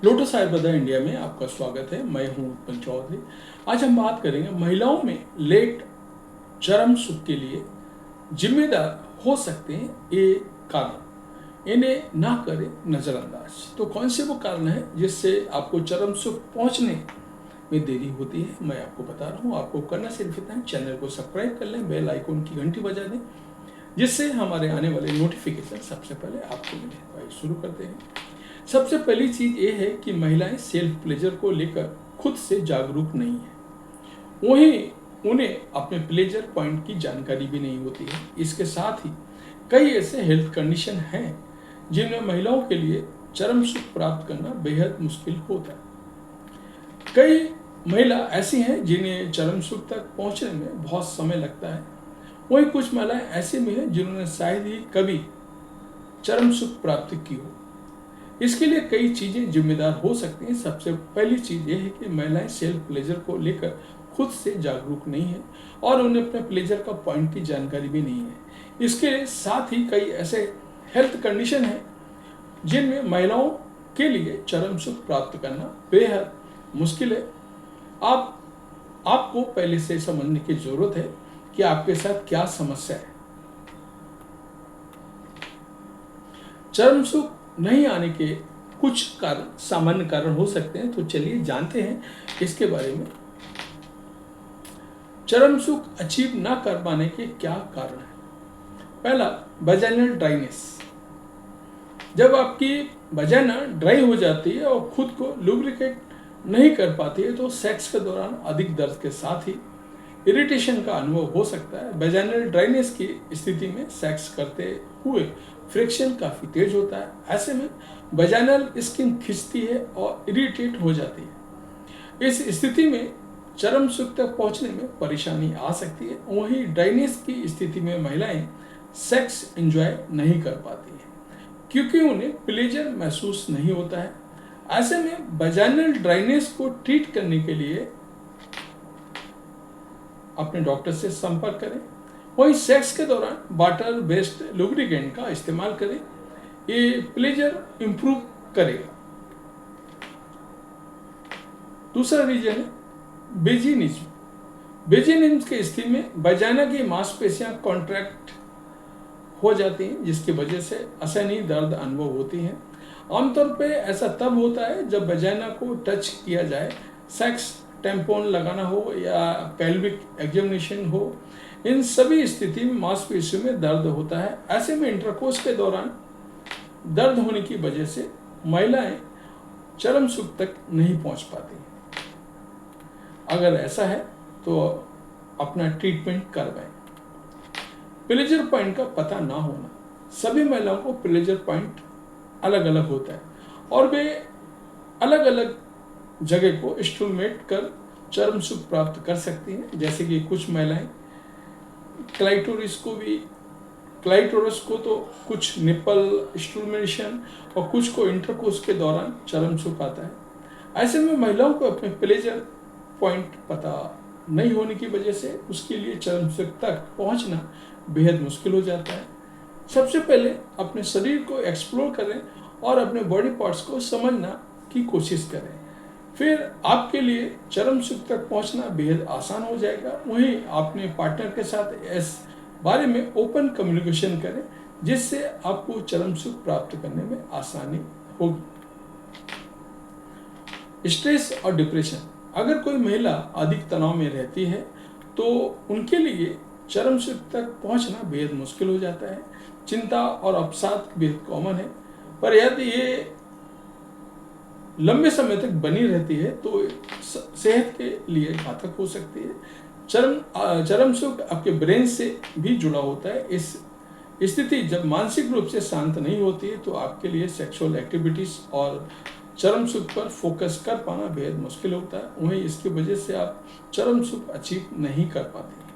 Lotus Ayurveda India में आपका स्वागत है। मैं हूं उत्पल चौधरी। आज हम बात करेंगे महिलाओं में लेट चरम सुख के लिए जिम्मेदार हो सकते हैं ये कारण, इन्हें ना करें नज़रअंदाज। तो कौन से वो कारण है जिससे आपको चरम सुख पहुंचने में देरी होती है, मैं आपको बता रहा हूँ। आपको करना सिर्फ इतना है, चैनल को सब्सक्राइब कर लें, बेल आइकन की घंटी बजा दें, जिससे हमारे आने वाले नोटिफिकेशन सबसे पहले आपको मिले। तो आइए शुरू करते हैं। सबसे पहली चीज़ ये है कि महिलाएं सेल्फ प्लेजर को लेकर खुद से जागरूक नहीं है। वहीं उन्हें अपने प्लेजर पॉइंट की जानकारी भी नहीं होती है। इसके साथ ही कई ऐसे हेल्थ कंडीशन हैं जिनमें महिलाओं के लिए चरम सुख प्राप्त करना बेहद मुश्किल होता है। कई महिला ऐसी हैं जिन्हें चरम सुख तक पहुंचने में बहुत समय लगता है। वहीं कुछ महिलाएं ऐसी भी हैं जिन्होंने शायद ही कभी चरम सुख प्राप्त की हो। इसके लिए कई चीज़ें जिम्मेदार हो सकती हैं। सबसे पहली चीज़ ये है कि महिलाएं सेल्फ प्लेजर को लेकर खुद से जागरूक नहीं है और उन्हें अपने प्लेजर का पॉइंट की जानकारी भी नहीं है। इसके साथ ही कई ऐसे हेल्थ कंडीशन हैं जिनमें महिलाओं के लिए चरम सुख प्राप्त करना बेहद मुश्किल है। आपको पहले से समझने की जरूरत है कि आपके साथ क्या समस्या है। चरम सुख नहीं आने के कुछ कारण, सामान्य कारण हो सकते हैं। तो चलिए जानते हैं इसके बारे में। चरम सुख अचीव ना कर पाने के क्या कारण है। पहला, वजाइनल ड्राइनेस। जब आपकी वजाइना ड्राई हो जाती है और खुद को लुब्रिकेट नहीं कर पाती है तो सेक्स के दौरान अधिक दर्द के साथ ही इरिटेशन का अनुभव हो सकता है। वजाइनल ड्राइनेस की स्थिति में सेक्स करते हुए फ्रिक्शन काफ़ी तेज होता है। ऐसे में वजाइनल स्किन खिंचती है और इरिटेट हो जाती है। इस स्थिति में चरम सुख तक पहुंचने में परेशानी आ सकती है। वहीं ड्राइनेस की स्थिति में महिलाएं सेक्स एंजॉय नहीं कर पाती हैं क्योंकि उन्हें प्लेजर महसूस नहीं होता है। ऐसे में वजाइनल ड्राइनेस को ट्रीट करने के लिए अपने डॉक्टर से संपर्क करें। वहीं सेक्स के दौरान वाटर बेस्ड लुब्रिकेंट का इस्तेमाल करें, ये प्लेजर इंप्रूव करेगा। दूसरा रीजन है वेजिनिज्म। वेजिनिज्म की स्थिति में वजाइना की मांसपेशियां कॉन्ट्रैक्ट हो जाती हैं, जिसकी वजह से असहनीय दर्द अनुभव होती हैं। आमतौर पे ऐसा तब होता है जब वजाइना को टच किया जाए, सेक्स टेम्पोन लगाना हो या पेल्विक एग्जामिनेशन हो। इन सभी स्थिति में मांसपेशियों में दर्द होता है। ऐसे में इंटरकोर्स के दौरान दर्द होने की वजह से महिलाएं चरम सुख तक नहीं पहुंच पाती। अगर ऐसा है तो अपना ट्रीटमेंट करवाएं। प्लेजर पॉइंट का पता ना होना। सभी महिलाओं को प्लेजर पॉइंट अलग अलग होता है और वे अलग अलग जगह को स्टूलमेट कर चरम सुख प्राप्त कर सकती हैं। जैसे कि कुछ महिलाएं क्लाइटोरस को तो कुछ निपल स्टूलमेशन और कुछ को इंटरकोर्स के दौरान चरम सुख आता है। ऐसे में महिलाओं को अपने प्लेजर पॉइंट पता नहीं होने की वजह से उसके लिए चरम सुख तक पहुंचना बेहद मुश्किल हो जाता है। सबसे पहले अपने शरीर को एक्सप्लोर करें और अपने बॉडी पार्ट्स को समझना की कोशिश करें। फिर आपके लिए चरम सुख तक पहुंचना बेहद आसान हो जाएगा। वहीं अपने पार्टनर के साथ इस बारे में ओपन कम्युनिकेशन करें, जिससे आपको चरम सुख प्राप्त करने में आसानी होगी। स्ट्रेस और डिप्रेशन। अगर कोई महिला अधिक तनाव में रहती है तो उनके लिए चरम सुख तक पहुंचना बेहद मुश्किल हो जाता है। चिंता और अवसाद बेहद कॉमन है, पर यदि ये लंबे समय तक बनी रहती है तो सेहत के लिए घातक हो सकती है। चरम सुख आपके ब्रेन से भी जुड़ा होता है। इस स्थिति जब मानसिक रूप से शांत नहीं होती है तो आपके लिए सेक्सुअल एक्टिविटीज और चरम सुख पर फोकस कर पाना बेहद मुश्किल होता है। वहीं इसकी वजह से आप चरम सुख अचीव नहीं कर पाते।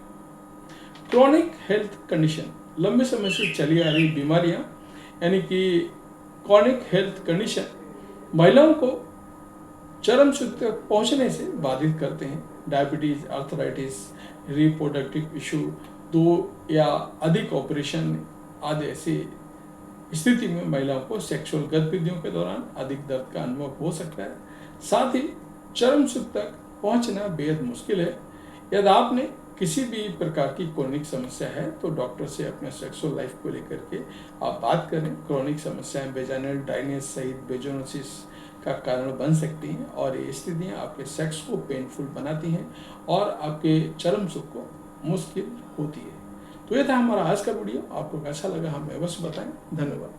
क्रॉनिक हेल्थ कंडीशन, लंबे समय से चली आ रही बीमारियां यानी कि क्रॉनिक हेल्थ कंडीशन महिलाओं को चरम सुख तक पहुंचने से बाधित करते हैं। डायबिटीज, आर्थराइटिस, रिप्रोडक्टिव इशू, 2 या अधिक ऑपरेशन आदि ऐसी स्थिति में महिलाओं को सेक्सुअल गतिविधियों के दौरान अधिक दर्द का अनुभव हो सकता है। साथ ही चरम सुख तक पहुंचना बेहद मुश्किल है। यदि आपने किसी भी प्रकार की क्रोनिक समस्या है तो डॉक्टर से अपने सेक्सुअल लाइफ को लेकर के आप बात करें। क्रोनिक समस्याएं वेजाइनल ड्राइनेस सहित वेजाइनोसिस का कारण बन सकती हैं और ये स्थितियां आपके सेक्स को पेनफुल बनाती हैं और आपके चरम सुख को मुश्किल होती है। तो ये था हमारा आज का वीडियो। आपको कैसा लगा हमें अवश्य बताएं। धन्यवाद।